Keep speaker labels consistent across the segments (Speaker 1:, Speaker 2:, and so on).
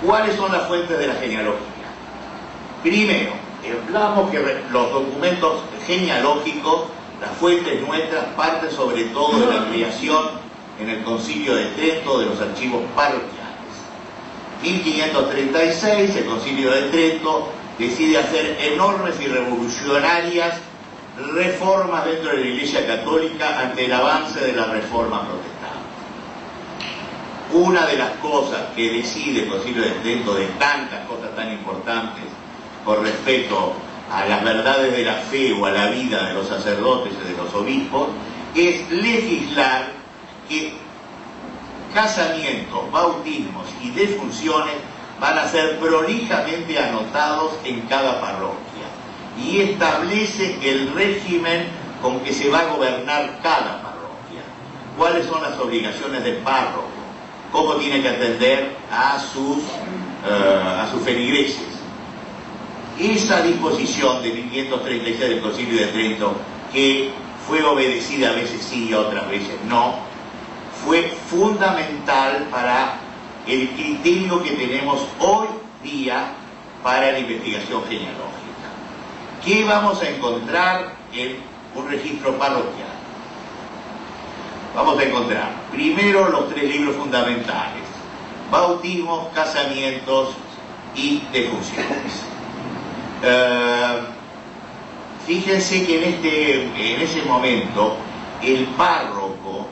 Speaker 1: ¿Cuáles son las fuentes de la genealogía? Primero, hablamos que los documentos genealógicos, las fuentes nuestras, parten sobre todo de la creación en el Concilio de Trento de los archivos parroquiales. 1536, el Concilio de Trento decide hacer enormes y revolucionarias reformas dentro de la Iglesia Católica ante el avance de la Reforma Protestante. Una de las cosas que decide el Concilio de Trento, de tantas cosas tan importantes con respecto a las verdades de la fe o a la vida de los sacerdotes y de los obispos, es legislar que casamientos, bautismos y defunciones van a ser prolijamente anotados en cada parroquia y establece el régimen con que se va a gobernar cada parroquia. ¿Cuáles son las obligaciones del párroco? ¿Cómo tiene que atender a sus feligreses? Esa disposición de 1536 del Concilio de Trento, que fue obedecida a veces sí y otras veces no, fue fundamental para el criterio que tenemos hoy día para la investigación genealógica. ¿Qué vamos a encontrar en un registro parroquial? Vamos a encontrar primero los 3 libros fundamentales: bautismos, casamientos y defunciones. Fíjense que en ese momento el párroco,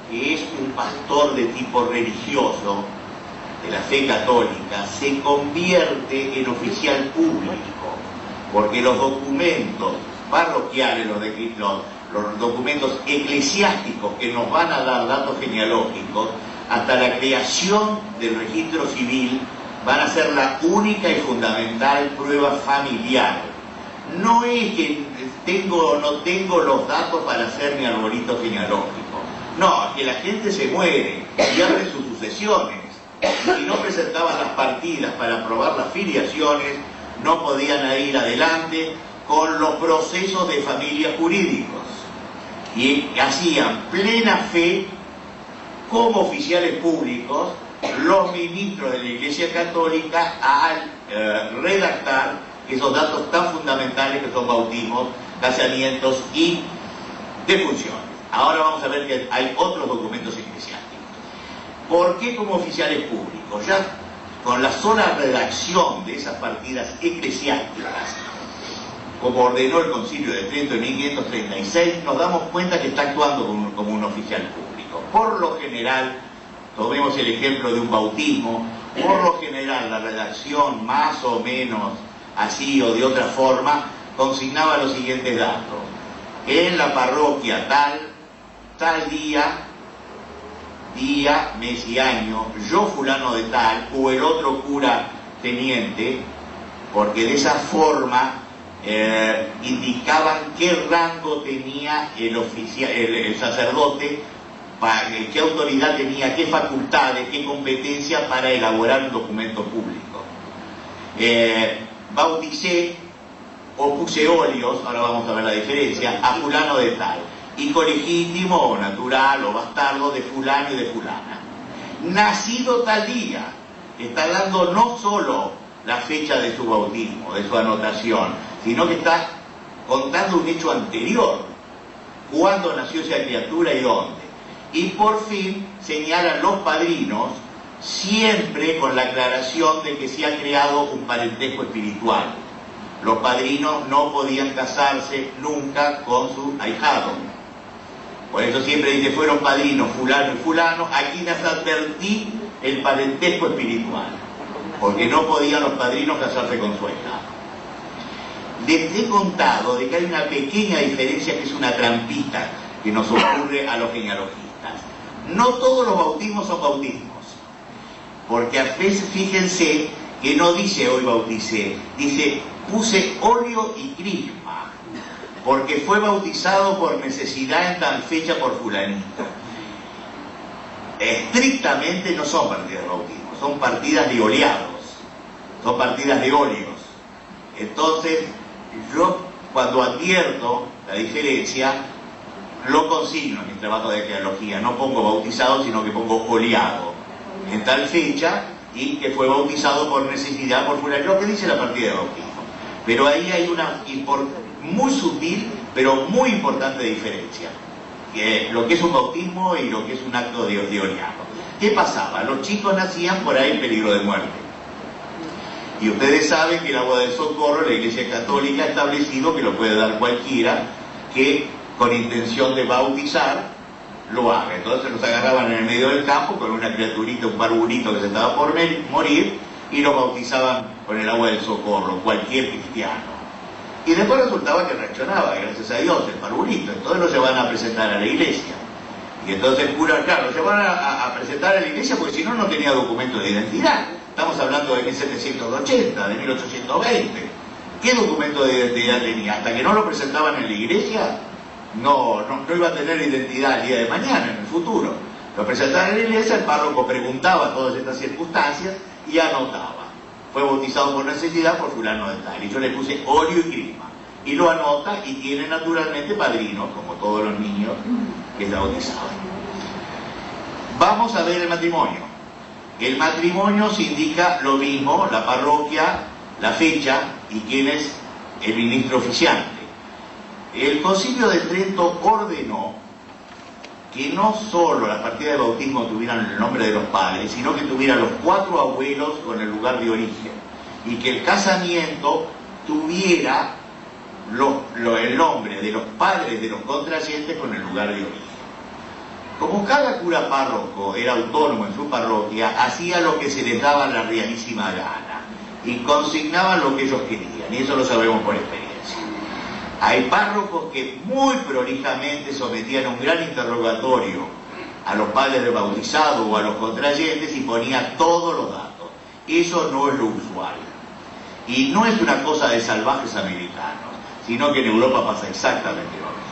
Speaker 1: que es un pastor de tipo religioso de la fe católica, se convierte en oficial público, porque los documentos parroquiales, los documentos eclesiásticos que nos van a dar datos genealógicos, hasta la creación del registro civil, van a ser la única y fundamental prueba familiar. No es que no tengo los datos para hacer mi arbolito genealógico. No, es que la gente se muere y abre sus sucesiones. Y si no presentaban las partidas para probar las filiaciones, no podían ir adelante con los procesos de familia jurídicos. Y hacían plena fe, como oficiales públicos, los ministros de la Iglesia Católica al redactar esos datos tan fundamentales que son bautismos, casamientos y defunciones. Ahora vamos a ver que hay otros documentos eclesiásticos. ¿Por qué como oficiales públicos? Ya con la sola redacción de esas partidas eclesiásticas, como ordenó el Concilio de Trento en 1536, nos damos cuenta que está actuando como un oficial público. Por lo general, tomemos el ejemplo de un bautismo, por lo general la redacción más o menos así o de otra forma consignaba los siguientes datos: en la parroquia tal día, mes y año, yo fulano de tal, o el otro cura teniente, porque de esa forma indicaban qué rango tenía el sacerdote, qué autoridad tenía, qué facultades, qué competencia para elaborar un documento público. Bauticé o puse óleos, ahora vamos a ver la diferencia, a fulano de tal, hijo legítimo o natural o bastardo de fulano y de fulana. Nacido tal día, está dando no solo la fecha de su bautismo, de su anotación, sino que está contando un hecho anterior, cuándo nació esa criatura y dónde. Y por fin señalan los padrinos, siempre con la aclaración de que se ha creado un parentesco espiritual. Los padrinos no podían casarse nunca con su ahijado. Por eso siempre dice, fueron padrinos fulano y fulano, aquí les advertí el parentesco espiritual, porque no podían los padrinos casarse con su ahijado. Les he contado de que hay una pequeña diferencia que es una trampita que nos ocurre a los genealogistas. No todos los bautismos son bautismos, porque a veces fíjense que no dice hoy bauticé, dice puse óleo y crisma, porque fue bautizado por necesidad en tal fecha por fulanito. Estrictamente no son partidas de bautismo, son partidas de oleados, son partidas de óleos. Entonces, yo cuando advierto la diferencia, lo consigno en mi trabajo de genealogía, no pongo bautizado, sino que pongo oleado. En tal fecha, y que fue bautizado por necesidad, por fulano, lo que dice la partida de bautismo. Pero ahí hay una muy sutil, pero muy importante diferencia. Lo que es un bautismo y lo que es un acto dioniano. ¿Qué pasaba? Los chicos nacían por ahí en peligro de muerte. Y ustedes saben que el agua del socorro, la Iglesia Católica ha establecido que lo puede dar cualquiera que con intención de bautizar lo haga. Entonces los agarraban en el medio del campo con una criaturita, un parvulito que se estaba por morir, y lo bautizaban con el agua del socorro, cualquier cristiano. Y después resultaba que reaccionaba, gracias a Dios, el parvulito. Entonces lo llevan a presentar a la iglesia. Y entonces el cura, claro, lo llevan a presentar a la iglesia porque si no, no tenía documento de identidad. Estamos hablando de 1780, de 1820. ¿Qué documento de identidad tenía? Hasta que no lo presentaban en la iglesia, no iba a tener identidad el día de mañana, en el futuro. Lo presentaban en la iglesia, el párroco preguntaba todas estas circunstancias y anotaba. Fue bautizado por necesidad por fulano de tal. Y yo le puse Orio y Crisma. Y lo anota y tiene naturalmente padrinos, como todos los niños que se bautizaban. Vamos a ver el matrimonio. El matrimonio se indica lo mismo, la parroquia, la fecha y quién es el ministro oficiante. El Concilio de Trento ordenó que no solo las partidas de bautismo tuvieran el nombre de los padres, sino que tuvieran los 4 abuelos con el lugar de origen, y que el casamiento tuviera el nombre de los padres de los contrayentes con el lugar de origen. Como cada cura párroco era autónomo en su parroquia, hacía lo que se les daba la realísima gana, y consignaban lo que ellos querían, y eso lo sabemos por experiencia. Hay párrocos que muy prolijamente sometían a un gran interrogatorio a los padres de bautizado o a los contrayentes y ponían todos los datos. Eso no es lo usual. Y no es una cosa de salvajes americanos, sino que en Europa pasa exactamente lo mismo.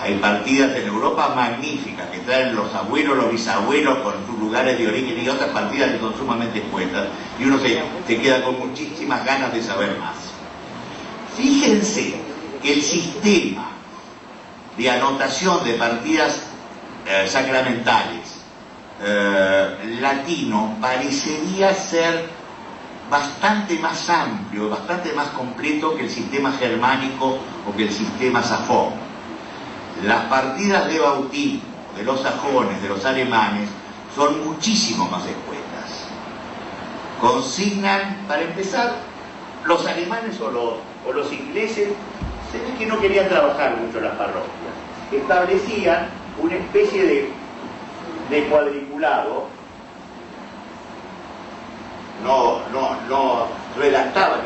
Speaker 1: Hay partidas en Europa magníficas que traen los abuelos, los bisabuelos con sus lugares de origen, y otras partidas que son sumamente escuetas, y uno se queda con muchísimas ganas de saber más. Fíjense que el sistema de anotación de partidas sacramentales latino parecería ser bastante más amplio, bastante más completo que el sistema germánico o que el sistema sajón. Las partidas de bautismo de los sajones, de los alemanes, son muchísimo más escuetas. Consignan, para empezar, los alemanes o los ingleses, se ve que no querían trabajar mucho las parroquias. Establecían una especie de cuadriculado, no redactaban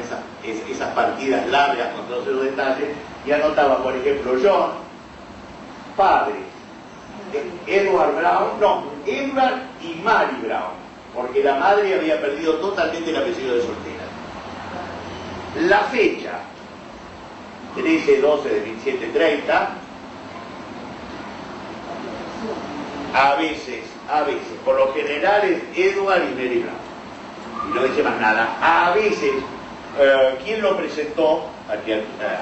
Speaker 1: esas partidas largas con todos esos detalles, y anotaban, por ejemplo, John, padre, Edward y Mary Brown, porque la madre había perdido totalmente el apellido de soltera. La fecha, 13-12 de 1730, a veces, por lo general es Edward y Mary Brown, y no dice más nada. A veces, ¿quién lo presentó a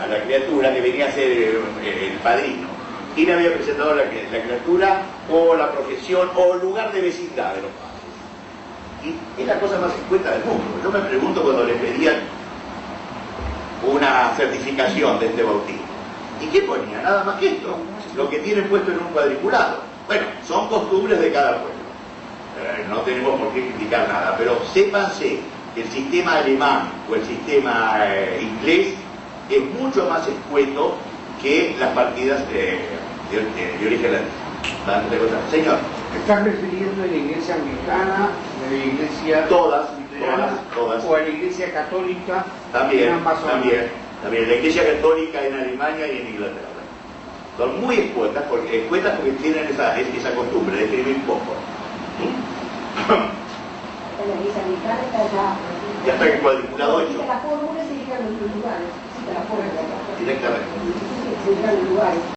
Speaker 1: la criatura que venía a ser el padrino? ¿Quién había presentado la criatura, o la profesión, o el lugar de vecindad de los padres? Y es la cosa más escueta del mundo. Yo me pregunto cuando les pedían una certificación de este bautismo, ¿y qué ponía? Nada más que esto, lo que tienen puesto en un cuadriculado. Bueno, son costumbres de cada pueblo, no tenemos por qué criticar nada, pero sépanse que el sistema alemán o el sistema inglés es mucho más escueto que las partidas de origen latino. Señor.
Speaker 2: ¿Estás refiriendo a la iglesia anglicana, a la iglesia
Speaker 1: todas,
Speaker 2: o a la iglesia católica?
Speaker 1: También, la iglesia católica en Alemania y en Inglaterra. Son muy escuetas porque tienen esa costumbre de escribir poco.
Speaker 3: En la iglesia anglicana está
Speaker 1: ya está el cuadriculado hecho.
Speaker 3: La fórmula se indican los lugares. Sí, la fórmula.
Speaker 1: Directamente.
Speaker 3: Se indican los lugares.